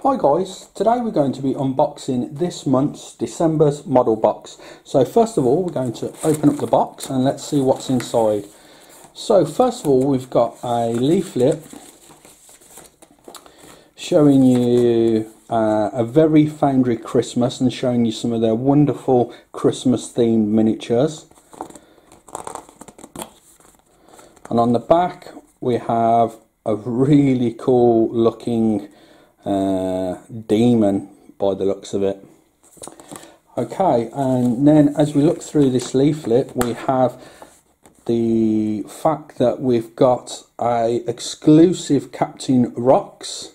Hi guys, today we're going to be unboxing this month's December's model box. So first of all we're going to open up the box and let's see what's inside. So first of all we've got a leaflet showing you a very Foundry Christmas and showing you some of their wonderful Christmas themed miniatures. And on the back we have a really cool looking demon by the looks of it. Okay, and then as we look through this leaflet we have the fact that we've got a exclusive Captain Rocks,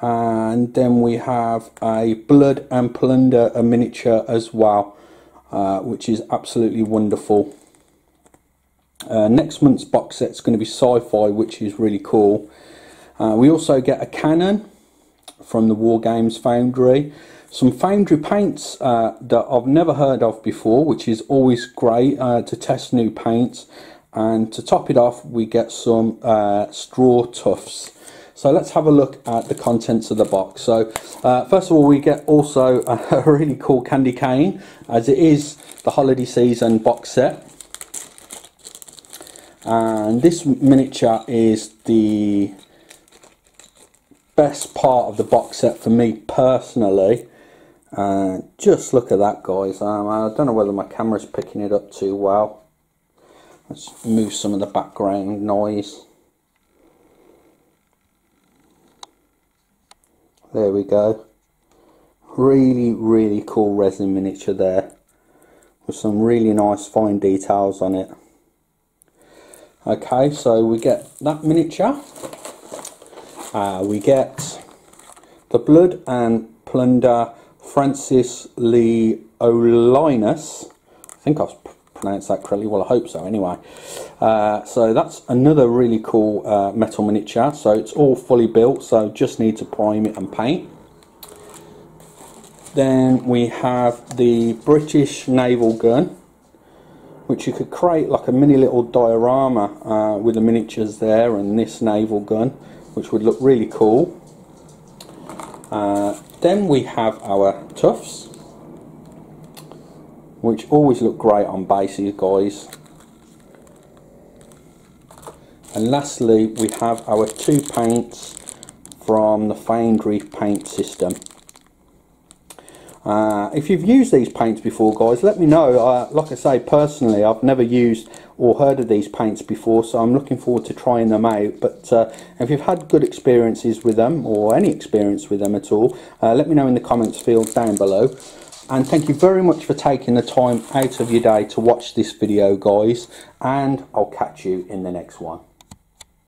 and then we have a Blood and Plunder a miniature as well, which is absolutely wonderful. Next month's box set is going to be Sci-Fi, which is really cool. We also get a cannon from the War Games Foundry, some Foundry paints that I've never heard of before, which is always great to test new paints, and to top it off we get some straw tufts. So let's have a look at the contents of the box. So first of all we get also a really cool candy cane, as it is the holiday season box set, and this miniature is the best part of the box set for me personally. Just look at that, guys. I don't know whether my camera's picking it up too well. Let's move some of the background noise. There we go. Really cool resin miniature there with some really nice fine details on it. Okay, so we get that miniature. We get the Blood and Plunder Francis Leolinus. I think I've pronounced that correctly. Well, I hope so anyway. So that's another really cool metal miniature. So it's all fully built, so just need to prime it and paint. Then we have the British naval gun, which you could create like a mini little diorama with the miniatures there and this naval gun, which would look really cool. Then we have our tufts, which always look great on bases, guys. And lastly we have our two paints from the Foundry paint system. If you've used these paints before, guys, let me know. Like I say, personally I've never used or heard of these paints before, so I'm looking forward to trying them out. But if you've had good experiences with them, or any experience with them at all, let me know in the comments field down below. And thank you very much for taking the time out of your day to watch this video, guys, and I'll catch you in the next one.